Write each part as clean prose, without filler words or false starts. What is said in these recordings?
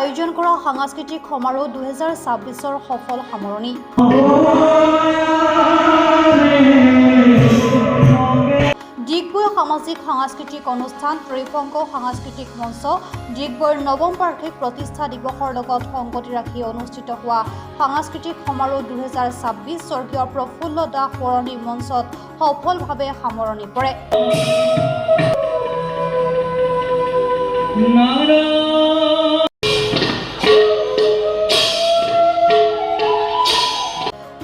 আয়োজন কৰা সাংস্কৃতিক সমাৰোহ 2026ৰ সফল সামৰণি। ডিগবৈ সামাজিক সাংস্কৃতিক অনুষ্ঠান ত্ৰিভংগ সাংস্কৃতিক মঞ্চ ডিগবৈৰ নৱম বাৰ্ষিক প্ৰতিষ্ঠা দিৱসৰ লগত সংগতি ৰাখি অনুষ্ঠিত হোৱা সাংস্কৃতিক সমাৰোহ 2026 স্বৰ্গীয় প্ৰফুল্ল দাস সোঁৱৰণী মঞ্চত সফলভাৱে সামৰণি পৰে।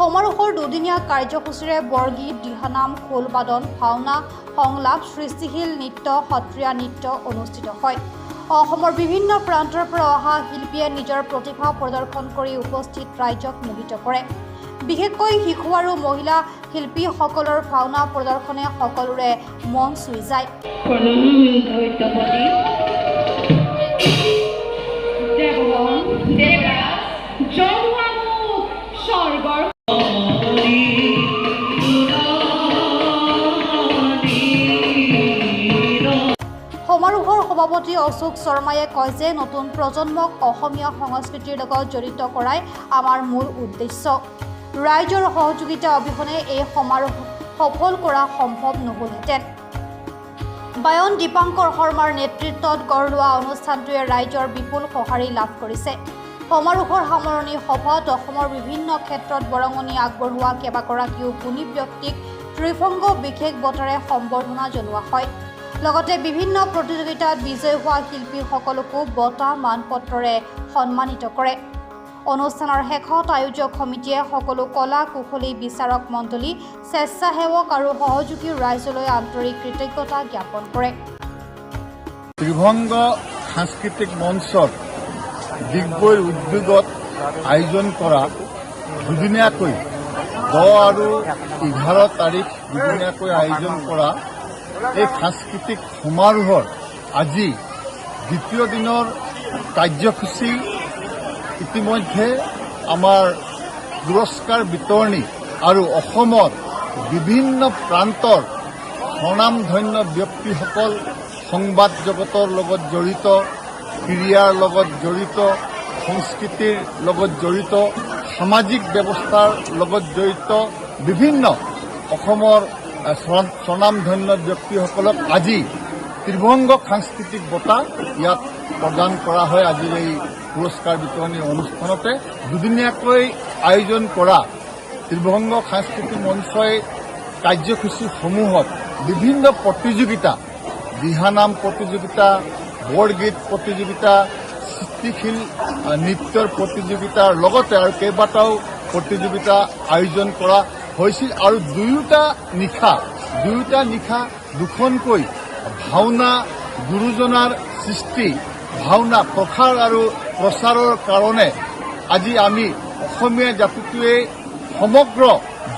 সমাৰোহৰ দুদিনীয়া কাৰ্যসূচীৰে বৰগীত, দিহানাম, খোলবাদন, ভাওনা, সংলাপ, সৃষ্টিশীল নৃত্য, সত্ৰীয়া নৃত্য অনুষ্ঠিত হয়। অসমৰ বিভিন্ন প্ৰান্তৰ পৰা অহা শিল্পীয়ে নিজৰ প্ৰতিভা প্ৰদৰ্শন কৰি উপস্থিত ৰাইজক মোহিত কৰে। বিশেষকৈ শিশু আৰু মহিলা শিল্পীসকলৰ ভাওনা প্ৰদৰ্শনে সকলোৰে মন চুই যায়। সমাৰোহৰ সভাপতি অশোক শৰ্মায়ে কয় যে নতুন প্ৰজন্মক অসমীয়া সংস্কৃতিৰ লগত জড়িত কৰাই আমাৰ মূল উদ্দেশ্য। ৰাইজৰ সহযোগিতা অবিহনে এই সমাৰোহ সফল কৰা সম্ভৱ নহ'লহেঁতেন। বায়ন দীপাংকৰ শৰ্মাৰ নেতৃত্বত গঢ় লোৱা অনুষ্ঠানটোৱে ৰাইজৰ বিপুল সঁহাৰি লাভ কৰিছে। সমাৰোহৰ সামৰণি সভাত অসমৰ বিভিন্ন ক্ষেত্ৰত বৰঙণি আগবঢ়োৱা কেইবাগৰাকীও গুণী ব্যক্তিক ত্ৰিভংগ বিশেষ বঁটাৰে সম্বৰ্ধনা জনোৱা হয়। লগতে বিভিন্ন প্ৰতিযোগিতাত বিজয়ী হোৱা শিল্পীসকলকো বঁটা মানপত্ৰৰে সন্মানিত কৰে। অনুষ্ঠানৰ শেষত আয়োজক সমিতিয়ে সকলো কলা কুশলী বিচাৰক মণ্ডলী, স্বেচ্ছাসেৱক আৰু সহযোগী ৰাইজলৈ আন্তৰিক কৃতজ্ঞতা জ্ঞাপন কৰে। ত্ৰিভংগ সাংস্কৃতিক মঞ্চত ডিগবৈৰ উদ্যোগত আয়োজন কৰা দুদিনীয়াকৈ 10 আৰু 11 তাৰিখ দুদিনীয়াকৈ আয়োজন কৰা এই সাংস্কৃতিক সমাৰোহৰ আজি দ্বিতীয় দিনৰ কাৰ্যসূচী ইতিমধ্যে আমাৰ পুৰস্কাৰ বিতৰণী আৰু অসমৰ বিভিন্ন প্ৰান্তৰ স্বনামধন্য ব্যক্তিসকল সংবাদ জগতৰ লগত জড়িত, ক্ৰীড়াৰ লগত জড়িত, সংস্কৃতিৰ লগত জড়িত, সামাজিক ব্যৱস্থাৰ লগত জড়িত বিভিন্ন অসমৰ স্বনামধন্য ব্যক্তিসকলক আজি ত্ৰিভংগ সাংস্কৃতিক বঁটা ইয়াত প্ৰদান কৰা হয়। আজিৰ এই পুৰস্কাৰ বিতৰণী অনুষ্ঠানতে দুদিনীয়াকৈ আয়োজন কৰা ত্ৰিভংগ সাংস্কৃতিক মঞ্চই কাৰ্যসূচীসমূহত বিভিন্ন প্ৰতিযোগিতা, দিহানাম প্ৰতিযোগিতা, বৰগীত প্ৰতিযোগিতা, সৃষ্টিশীল নৃত্যৰ প্ৰতিযোগিতাৰ লগতে আৰু কেইবাটাও প্ৰতিযোগিতা আয়োজন কৰা হৈছিল। আৰু দুয়োটা নিশা দুখনকৈ ভাওনা, গুৰুজনাৰ সৃষ্টি ভাওনা প্ৰসাৰ আৰু প্ৰচাৰৰ কাৰণে আজি আমি অসমীয়া জাতিটোৱে সমগ্ৰ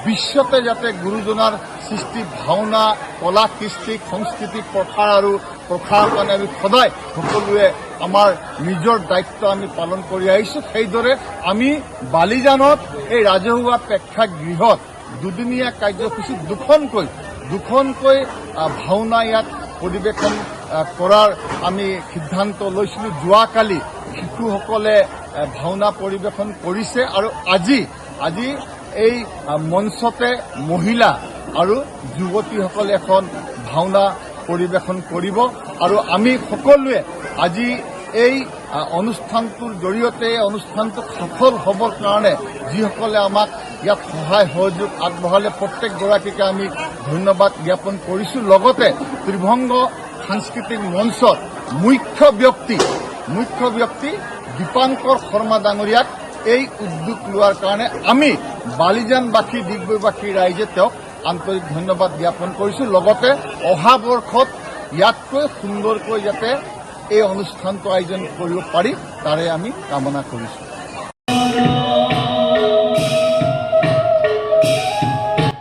বিশ্বতে যাতে গুৰুজনাৰ সৃষ্টি ভাওনা, কলা, কৃষ্টি, সংস্কৃতি প্ৰসাৰ আৰু প্ৰসাৰৰ কাৰণে আমি সদায় সকলোৱে আমাৰ নিজৰ দায়িত্ব আমি পালন কৰি আহিছোঁ। সেইদৰে আমি বালিজানত এই ৰাজহুৱা প্ৰেক্ষাগৃহত দুদিনীয়া কাৰ্যসূচীত দুখনকৈ ভাওনা ইয়াত পৰিৱেশন কৰাৰ আমি সিদ্ধান্ত লৈছিলোঁ। যোৱাকালি শিশুসকলে ভাওনা পৰিৱেশন কৰিছে আৰু আজি এই মঞ্চতে মহিলা আৰু যুৱতীসকলে এখন ভাওনা পৰিৱেশন কৰিব। আৰু আমি সকলোৱে আজি এই অনুষ্ঠানটোৰ জৰিয়তে অনুষ্ঠানটো সফল হ'বৰ কাৰণে যিসকলে আমাক ইয়াত সহায় সহযোগ আগবঢ়ালে প্ৰত্যেকগৰাকীকে আমি ধন্যবাদ জ্ঞাপন কৰিছোঁ। লগতে ত্ৰিভংগ সাংস্কৃতিক মঞ্চৰ মুখ্য ব্যক্তি দীপাংকৰ শৰ্মা ডাঙৰীয়াক এই উদ্যোগ লোৱাৰ কাৰণে আমি বালিজানবাসী, ডিগবৈবাসী ৰাইজে তেওঁক আন্তৰিক ধন্যবাদ জ্ঞাপন কৰিছোঁ। লগতে অহা বৰ্ষত ইয়াতকৈ সুন্দৰকৈ যাতে এই অনুষ্ঠানটো আয়োজন কৰিব পাৰি তাৰে আমি কামনা কৰিছোঁ।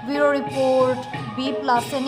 Bureau report B+N